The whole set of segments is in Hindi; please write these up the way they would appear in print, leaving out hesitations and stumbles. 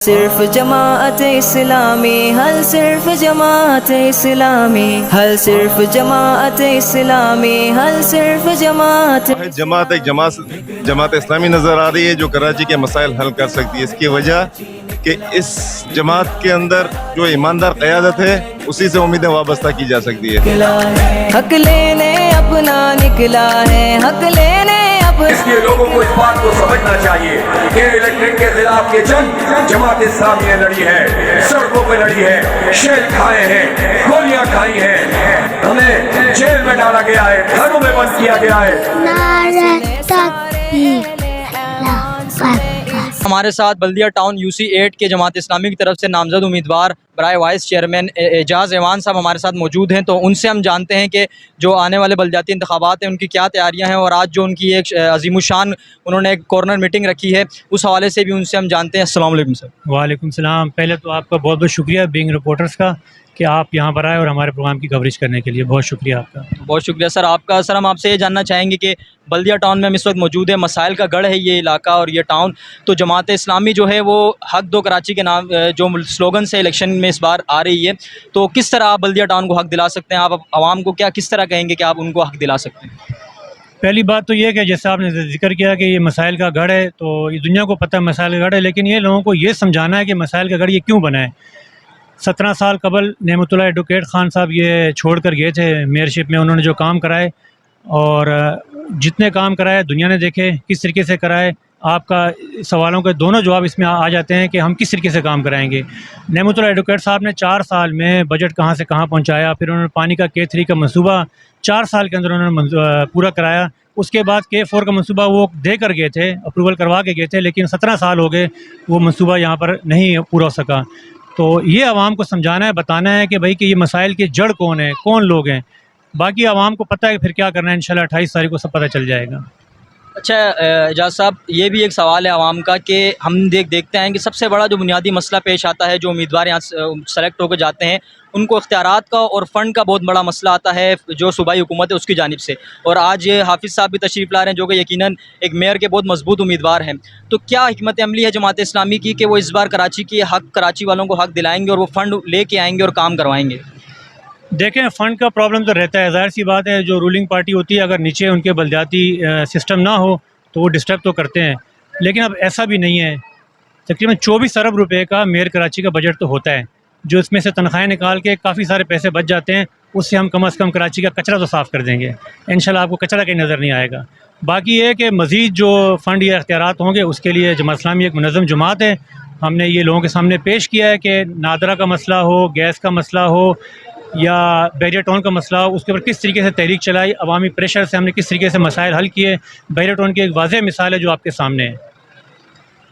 सिर्फ जमाअत इस्लामी, हल सिर्फ जमाअत इस्लामी, हल सिर्फ जमाअत इस्लामी, हल सिर्फ जमाअत जमात इस्लामी नज़र आ रही है जो कराची के मसाइल हल कर सकती है। इसकी वजह कि इस जमात के अंदर जो ईमानदार क़यादत है उसी से उम्मीदें वाबस्ता की जा सकती है। हक लेने अपना निकला है, हक लेने इसलिए लोगों को इस बात को समझना चाहिए कि इलेक्ट्रिक के खिलाफ ये जंग जमात इस्लामी ने लड़ी है, सड़कों पे लड़ी है, शेल खाए हैं, गोलियां खाई हैं, हमें जेल में डाला गया है, घरों में बंद किया गया है। हमारे साथ बल्दिया टाउन UC 8 के जमात इस्लामी की तरफ से नामजद उम्मीदवार बराए वाइस चेयरमैन एजाज़ ऐवान साहब हमारे साथ मौजूद हैं। तो उनसे हम जानते हैं कि जो आने वाले बल्दियाती इंतखाबात हैं उनकी क्या तैयारियां हैं, और आज जो उनकी एक अज़ीमुशान उन्होंने एक कॉर्नर मीटिंग रखी है उस हवाले से भी उनसे हम जानते हैं। अस्सलाम वालेकुम सर। वालेकुम सलाम। पहले तो आपका बहुत बहुत शुक्रिया बीइंग रिपोर्टर्स का कि आप यहाँ पर आए और हमारे प्रोग्राम की कवरेज करने के लिए बहुत शुक्रिया आपका। बहुत शुक्रिया सर आपका। सर हम आपसे ये जानना चाहेंगे कि बल्दिया टाउन में हम इस वक्त मौजूद है, मसाइल का गढ़ है ये इलाका और ये टाउन। तो जमात इस्लामी जो है वो हक दो कराची के नाम जो स्लोगन से इलेक्शन में इस बार आ रही है, तो किस तरह आप बल्दिया टाउन को हक दिला सकते हैं? आप आवाम को क्या किस तरह कहेंगे कि आप उनको हक दिला सकते हैं? पहली बात तो ये है कि जैसे आपने जिक्र किया कि ये मसाइल का गढ़ है, तो ये दुनिया को पता है मसाइल का गढ़ है, लेकिन ये लोगों को ये समझाना है कि मसाइल का गढ़ ये क्यों बना है। 17 साल कबल नेमतुल्लाह एडवोकेट ख़ान साहब ये छोड़ कर गए थे मेयरशिप में, उन्होंने जो काम कराए और जितने काम कराए दुनिया ने देखे किस तरीके से कराए। आपका सवालों के दोनों जवाब इसमें आ जाते हैं कि हम किस तरीके से काम कराएंगे। नेमतुल्लाह एडवोकेट साहब ने 4 साल में बजट कहाँ से कहाँ पहुँचाया, फिर उन्होंने पानी का K3 का मंसूबा 4 साल के अंदर उन्होंने पूरा कराया। उसके बाद K4 का मंसूबा वो दे कर गए थे, अप्रूवल करवा के गए थे, लेकिन 17 साल हो गए वो मंसूबा यहाँ पर नहीं पूरा हो सका। तो ये आवाम को समझाना है, बताना है कि भाई कि ये मसाइल की जड़ कौन है, कौन लोग हैं। बाकी आवाम को पता है फिर क्या करना है, इंशाल्लाह 28 तारीख को सब पता चल जाएगा। अच्छा एजाज साहब, ये भी एक सवाल है आवाम का कि हम देखते हैं कि सबसे बड़ा जो बुनियादी मसला पेश आता है, जो उम्मीदवार यहाँ सेलेक्ट होकर जाते हैं उनको इख्तियारात का और फ़ंड का बहुत बड़ा मसला आता है जो सूबाई हुकूमत है उसकी जानिब से। और आज हाफिज़ साहब भी तशरीफ़ ला रहे हैं जो कि यकीनन एक मेयर के बहुत मजबूत उम्मीदवार हैं। तो क्या हिकमत अमली है जमात इस्लामी की कि वो इस बार कराची वालों को हक़ दिलाएँगे और वो फ़ंड लेके आएँगे और काम करवाएँगे? देखें, फ़ंड का प्रॉब्लम तो रहता है, ज़ाहिर सी बात है। जो रूलिंग पार्टी होती है अगर नीचे उनके बलदियाती सिस्टम ना हो तो वो डिस्टर्ब तो करते हैं, लेकिन अब ऐसा भी नहीं है। तकरीबन 24 अरब रुपए का मेयर कराची का बजट तो होता है, जो इसमें से तनख्वाहें निकाल के काफ़ी सारे पैसे बच जाते हैं। उससे हम कम से कम कराची का कचरा तो साफ़ कर देंगे, इंशाल्लाह आपको कचरा कहीं नज़र नहीं आएगा। बाकी ये है कि मज़ीद जो फ़ंड या इख्तियारात होंगे उसके लिए जमात इस्लामी एक मुनज़्ज़म जमात है। हमने ये लोगों के सामने पेश किया है कि नादरा का मसला हो, गैस का मसला हो या बैरियर टाउन का मसला हो, उसके ऊपर किस तरीके से तहरीक चलाई, अवामी प्रेशर से हमने किस तरीके से मसाइल हल किए। बैरियर टाउन की एक वाज़ेह मिसाल है जो आपके सामने है।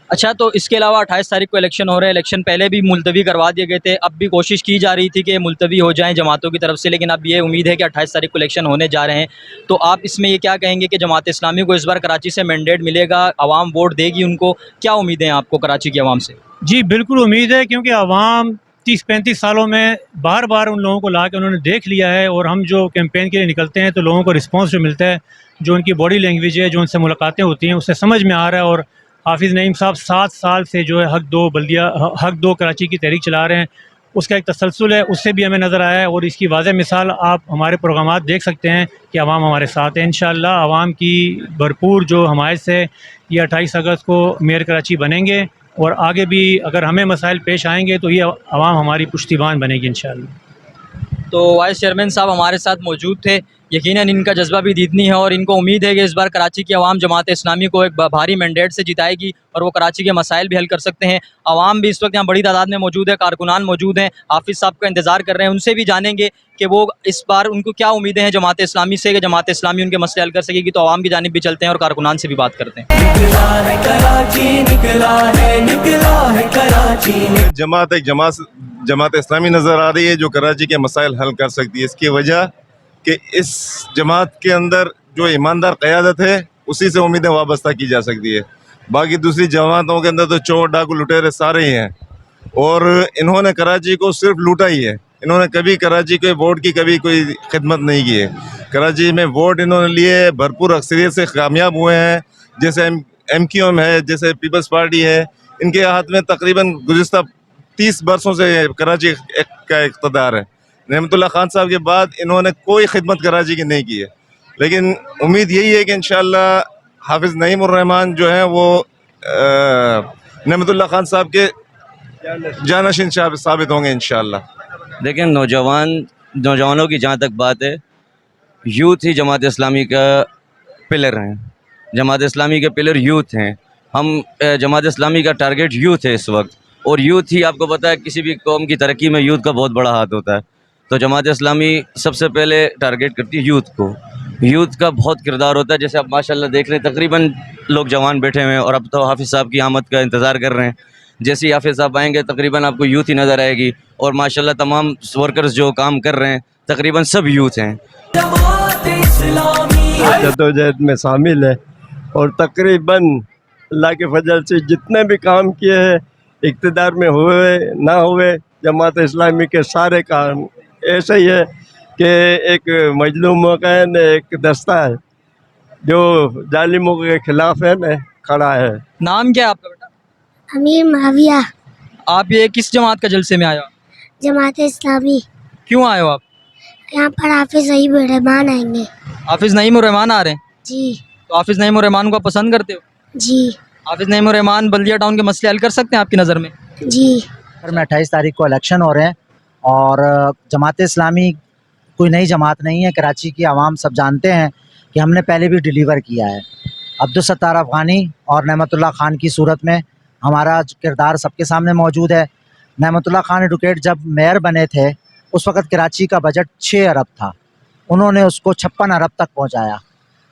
अच्छा, तो इसके अलावा 28 तारीख को इलेक्शन हो रहे हैं। इलेक्शन पहले भी मुलतवी करवा दिए गए थे, अब भी कोशिश की जा रही थी कि मुलतवी हो जाएं जमातों की तरफ से, लेकिन अब ये उम्मीद है कि 28 तारीख को इलेक्शन होने जा रहे हैं। तो आप इसमें ये क्या कहेंगे कि जमात इस्लामी को इस बार कराची से मैंडेट मिलेगा, आवाम वोट देगी उनको? क्या उम्मीदें हैं आपको कराची की आवाम से? जी बिल्कुल उम्मीद है, क्योंकि आवाम 30-35 सालों में बार बार उन लोगों को ला के उन्होंने देख लिया है, और हम जो कैंपेन के लिए निकलते हैं तो लोगों को रिस्पांस जो मिलता है, जो उनकी बॉडी लैंग्वेज है, जो उनसे मुलाकातें होती हैं, उससे समझ में आ रहा है। और हाफिज़ नईम साहब 7 साल से जो है हक दो कराची की तहरीक चला रहे हैं, उसका एक तसलसल है, उससे भी हमें नज़र आया है। और इसकी वाज़ेह मिसाल आप हमारे प्रोग्रामात देख सकते हैं कि आवाम हमारे साथ है। इंशाअल्लाह आवाम की भरपूर जो हमायत से ये 28 अगस्त को मेयर कराची बनेंगे, और आगे भी अगर हमें मसाइल पेश आएंगे तो ये आवाम हमारी पुश्तिबान बनेगी इंशाअल्लाह। तो वाइस चेयरमैन साहब हमारे साथ मौजूद थे। यकीनन इनका जज्बा भी दीदनी है और इनको उम्मीद है कि इस बार कराची की आवाम जमात इस्लामी को एक भारी मैंडेट से जिताएगी और वो कराची के मसाइल भी हल कर सकते हैं। आवाम भी इस वक्त यहाँ बड़ी तादाद में मौजूद है, कारकुनान मौजूद हैं, हाफिज़ साहब का इंतज़ार कर रहे हैं। उनसे भी जानेंगे कि वो इस बार उनको क्या उम्मीदें हैं जमात इस्लामी से कि जमात इस्लामी उनके मसले हल कर सकेगी। तो आवाम की जानिब भी चलते हैं और कारकुनान से भी बात करते हैं। जमात इस्लामी नज़र आ रही है जो कराची के मसाइल हल कर सकती है। इसकी वजह कि इस जमात के अंदर जो ईमानदार क़यादत है उसी से उम्मीदें वाबस्ता की जा सकती है। बाकी दूसरी जमातों के अंदर तो चोर डाकू लुटेरे सारे ही हैं, और इन्होंने कराची को सिर्फ लूटा ही है। इन्होंने कभी कराची के वोट की कभी कोई खिदमत नहीं की है। कराची में वोट इन्होंने लिए, भरपूर अक्सरियत से कामयाब हुए हैं। जैसे MQM है, जैसे पीपल्स पार्टी है, इनके हाथ में तकरीबन गुज़िस्ता 30 बरसों से कराची का इक़्तिदार है। रहमतुल्लाह खान साहब के बाद इन्होंने कोई खिदमत कराची की नहीं की है, लेकिन उम्मीद यही है कि इंशाअल्लाह हाफिज़ नईम उर रहमान जो हैं वो रहमतुल्लाह खान साहब के जानशीन साबित होंगे इंशाअल्लाह। देखें, नौजवानों की जहाँ तक बात है, यूथ ही जमात इस्लामी का पिलर हैं। जमात इस्लामी के पिलर यूथ हैं। हम जमात इस्लामी का टारगेट यूथ है इस वक्त, और यूथ ही आपको पता है किसी भी कौम की तरक्की में यूथ का बहुत बड़ा हाथ होता है। तो जमात इस्लामी सबसे पहले टारगेट करती है यूथ को। यूथ का बहुत किरदार होता है। जैसे आप माशाल्लाह देख रहे हैं, तकरीबन लोग जवान बैठे हुए हैं और अब तो हाफिज़ साहब की आमद का इंतज़ार कर रहे हैं। जैसे ही हाफिज़ साहब आएंगे तकरीबन आपको यूथ ही नज़र आएगी, और माशाल्लाह तमाम वर्कर्स जो काम कर रहे हैं तकरीबन सब यूथ हैं। जद्दोजहद में शामिल है, और तकरीबन अल्लाह के फजल से जितने भी काम किए हैं, इक़्तिदार में हुए ना हुए, जमात इस्लामी के सारे काम ऐसे ही है कि एक मजलूमों का है न एक दस्ता है जो जालिमों के खिलाफ है न खड़ा है। नाम क्या है आपका बेटा? अमीर माविया, आप ये किस जमात का जलसे में आए हो? जमात इस्लामी। क्यों आए हो आप? यहाँ पर हाफिज़ नईम उर रहमान आएंगे। हाफिज़ नईम उर रहमान आ रहे हैं? जी तो हाफिज़ नईम उर रहमान को आप पसंद करते हो? जी हाफिज़ नईम उर रहमान बल्दिया टाउन के मसले हल कर सकते हैं आपकी नज़र में? जी। सर, में 28 तारीख को इलेक्शन हो रहे हैं, और जमात इस्लामी कोई नई जमात नहीं है। कराची की आवाम सब जानते हैं कि हमने पहले भी डिलीवर किया है। अब्दुल सत्तार अफ़गानी और नेमतुल्लाह खान की सूरत में हमारा किरदार सबके सामने मौजूद है। नेमतुल्लाह खान एडवोकेट जब मेयर बने थे उस वक़्त कराची का बजट 6 अरब था, उन्होंने उसको 56 अरब तक पहुँचाया।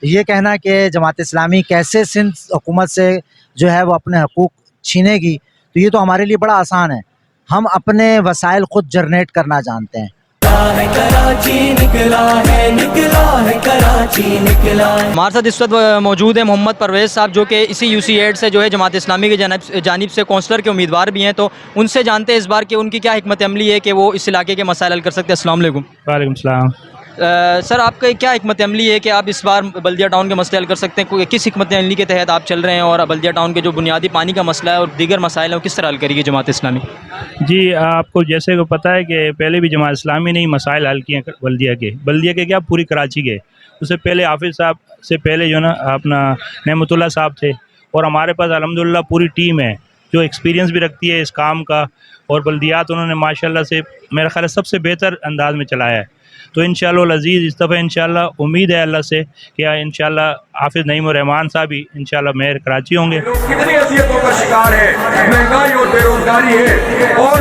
तो ये कहना कि जमात इस्लामी कैसे सिंध हुकूमत से जो है वो अपने हकूक़ छीनेगी, तो ये तो हमारे लिए बड़ा आसान है। हम अपने वसाइल ख़ुद जनरेट करना जानते हैं। हमारे साथ इस वक्त मौजूद है मोहम्मद परवेज़ साहब, जो कि इसी UC8 से जो है जमात इस्लामी की जानिब से कौंसलर के उम्मीदवार भी हैं। तो उनसे जानते हैं इस बार कि उनकी क्या हिकमत अमली है कि वो इस इलाके के मसाइल हल कर सकते हैं। अस्सलाम वालेकुम। वालेकुम सलाम। सर, आपका क्या हिकमत अमली है कि आप इस बार बल्दिया टाउन के मसले हल कर सकते हैं? किस हिकमत अमली के तहत आप चल रहे हैं, और बल्दिया टाउन के जो बुनियादी पानी का मसला है और दीगर मसाइल हैं वो किस तरह हल करेगी जमात इस्लामी? जी, आपको जैसे को पता है कि पहले भी जमात इस्लामी ने ही मसाइल हल किए बल्दिया के क्या पूरी कराची के। उससे पहले हाफिज़ साहब से पहले जो ना अपना नेमतुल्लाह साहब थे, और हमारे पास अल्हम्दुलिल्लाह पूरी टीम है जो एक्सपीरियंस भी रखती है इस काम का, और बल्दियात उन्होंने माशाल्लाह से मेरा ख्याल है सबसे बेहतर अंदाज में चलाया है। तो इंशाअल्लाह अज़ीज़ इस दफ़ा इंशाअल्लाह उम्मीद है अल्लाह से कि इंशाअल्लाह हाफिज़ नईम उर रहमान साहब भी इंशाअल्लाह मेयर कराची होंगे। कितनी अज़ियतों का शिकार है, महंगाई और बेरोजगारी है, और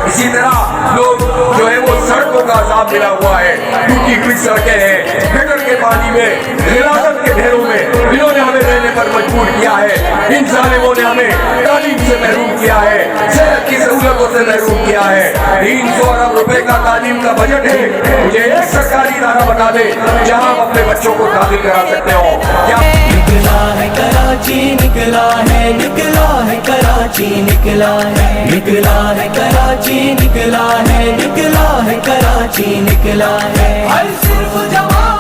इसी तरह लोग जो है वो सड़कों का अज़ाब मिला हुआ है। टूटी हुई सड़कें हैं, गटर के पानी में, गिलासत के ढेरों में इन्होंने हमें रहने पर मजबूर किया है। इन जालिमों ने हमें तालीम से महरूम किया है, सेहत की सहूलतों से महरूम किया है। 300 अरब रुपए का तालीम का बजट है। मुझे एक सरकारी इदारा बता दे जहां आप अपने बच्चों को दाखिल करा सकते हो। क्या निकला है कराची, निकला है, निकला है कराची, निकला है, निकला है कराची, निकला है, निकला है कराची, निकला है। हर सिर्फ जवान